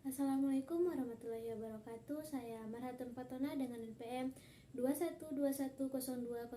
Assalamualaikum warahmatullahi wabarakatuh. Saya Marhatun Fatona dengan NPM 2121020069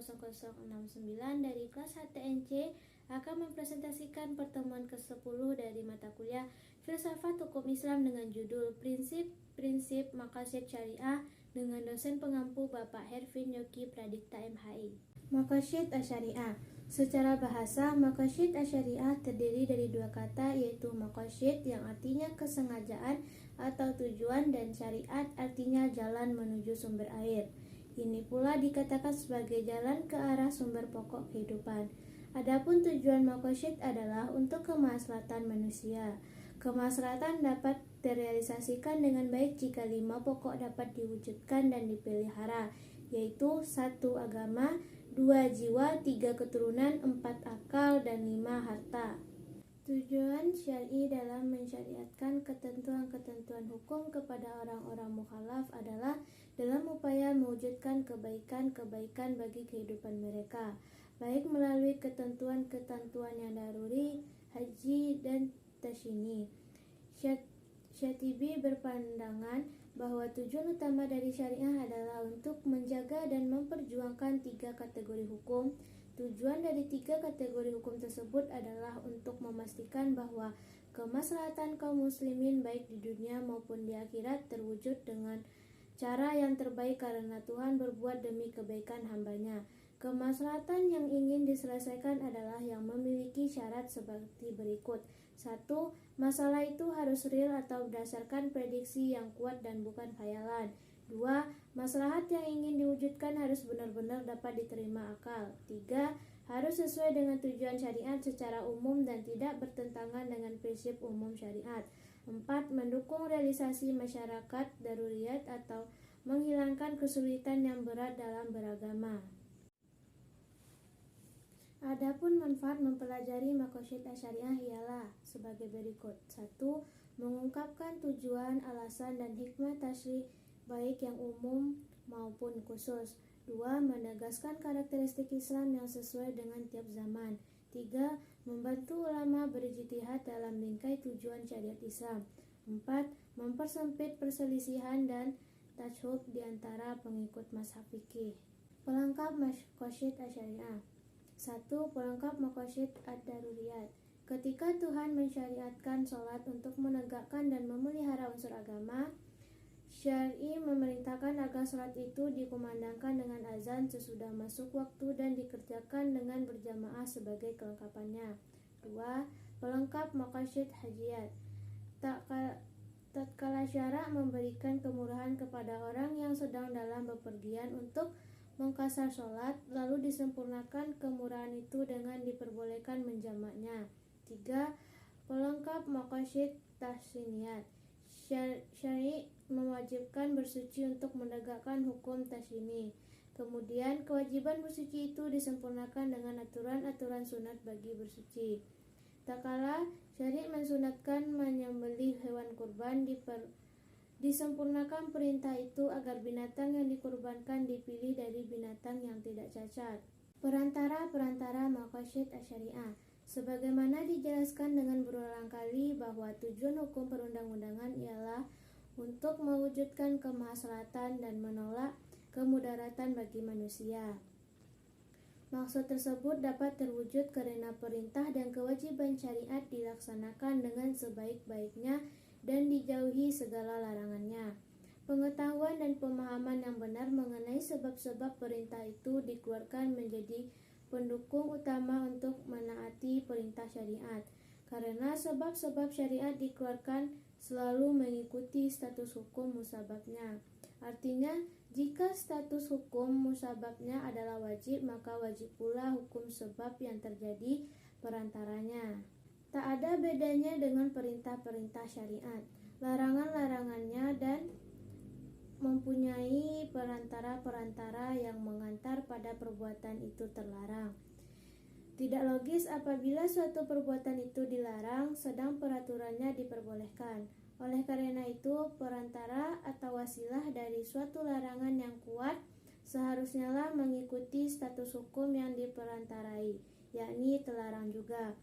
dari kelas HTNC akan mempresentasikan pertemuan ke-10 dari mata kuliah Filsafat Hukum Islam dengan judul Prinsip-Prinsip Maqasid Syariah dengan dosen pengampu Bapak Hervin Yogi Pradipta MHI. Maqasid Asyariah. Secara bahasa, maqasid asyariah terdiri dari dua kata, yaitu maqasid yang artinya kesengajaan atau tujuan dan syariat artinya jalan menuju sumber air. Ini pula dikatakan sebagai jalan ke arah sumber pokok kehidupan. Adapun tujuan maqasid adalah untuk kemaslahatan manusia. Kemaslahatan dapat terrealisasikan dengan baik jika 5 pokok dapat diwujudkan dan dipelihara, yaitu 1. Agama, 2. Jiwa, 3. Keturunan, 4. Akal, dan 5. Harta. Tujuan syar'i dalam mensyariatkan ketentuan-ketentuan hukum kepada orang-orang mukhalaf adalah dalam upaya mewujudkan kebaikan-kebaikan bagi kehidupan mereka, baik melalui ketentuan-ketentuan yang daruri, haji, dan tasyini. Syatibi berpandangan bahwa tujuan utama dari syariah adalah untuk menjaga dan memperjuangkan 3 kategori hukum. Tujuan dari 3 kategori hukum tersebut adalah untuk memastikan bahwa kemaslahatan kaum muslimin baik di dunia maupun di akhirat terwujud dengan cara yang terbaik karena Tuhan berbuat demi kebaikan hambanya. Kemaslahatan yang ingin diselesaikan adalah yang memiliki syarat seperti berikut. 1. Masalah itu harus real atau berdasarkan prediksi yang kuat dan bukan khayalan. 2. Maslahat yang ingin diwujudkan harus benar-benar dapat diterima akal. 3. Harus sesuai dengan tujuan syariat secara umum dan tidak bertentangan dengan prinsip umum syariat. 4. Mendukung realisasi masyarakat daruriyat atau menghilangkan kesulitan yang berat dalam beragama. Adapun manfaat mempelajari maqasid asyariah ialah sebagai berikut. 1. Mengungkapkan tujuan, alasan, dan hikmah tasyri' baik yang umum maupun khusus. 2. Menegaskan karakteristik Islam yang sesuai dengan tiap zaman. 3. Membantu ulama berijtihad dalam bingkai tujuan syariat Islam. 4. Mempersempit perselisihan dan tajhub di antara pengikut mazhab fikih. Pelengkap maqasid asyariah. 1. Pelengkap maqasid ad-daruriyat. Ketika Tuhan mensyariatkan sholat untuk menegakkan dan memelihara unsur agama, syar'i memerintahkan agar sholat itu dikumandangkan dengan azan sesudah masuk waktu dan dikerjakan dengan berjamaah sebagai kelengkapannya. 2. Pelengkap maqasid hajiyat. Tatkala syara' memberikan kemurahan kepada orang yang sedang dalam bepergian untuk mengqasar sholat, lalu disempurnakan kemurahan itu dengan diperbolehkan menjamaknya. 3. Pelengkap maqasid tahsiniyat. Syar'i mewajibkan bersuci untuk menegakkan hukum tasyini. Kemudian kewajiban bersuci itu disempurnakan dengan aturan-aturan sunat bagi bersuci. Tak kala syar'i mensunatkan menyembelih hewan kurban, disempurnakan perintah itu agar binatang yang dikurbankan dipilih dari binatang yang tidak cacat. Perantara maqasid asyariah. Sebagaimana dijelaskan dengan berulang kali bahwa tujuan hukum perundang-undangan ialah untuk mewujudkan kemaslahatan dan menolak kemudaratan bagi manusia. Maksud tersebut dapat terwujud karena perintah dan kewajiban syariat dilaksanakan dengan sebaik-baiknya dan dijauhi segala larangannya. Pengetahuan dan pemahaman yang benar mengenai sebab-sebab perintah itu dikeluarkan menjadi pendukung utama untuk menaati perintah syariat. Karena sebab-sebab syariat dikeluarkan selalu mengikuti status hukum musababnya. Artinya, jika status hukum musababnya adalah wajib, maka wajib pula hukum sebab yang terjadi perantaranya. Tak ada bedanya dengan perintah-perintah syariat. Larangan-larangannya dan mempunyai perantara-perantara yang mengantar pada perbuatan itu terlarang. Tidak logis apabila suatu perbuatan itu dilarang, sedang peraturannya diperbolehkan. Oleh karena itu, perantara atau wasilah dari suatu larangan yang kuat seharusnya mengikuti status hukum yang diperantarai, yakni terlarang juga.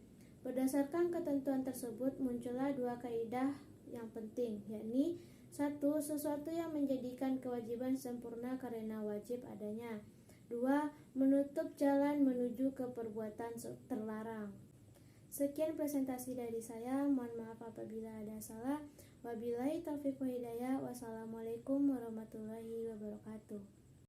Berdasarkan ketentuan tersebut, muncullah 2 kaidah yang penting, yakni 1. Sesuatu yang menjadikan kewajiban sempurna karena wajib adanya. 2. Menutup jalan menuju ke perbuatan terlarang. Sekian presentasi dari saya, mohon maaf apabila ada salah. Wabillahi taufiq wa hidayah. Wassalamualaikum warahmatullahi wabarakatuh.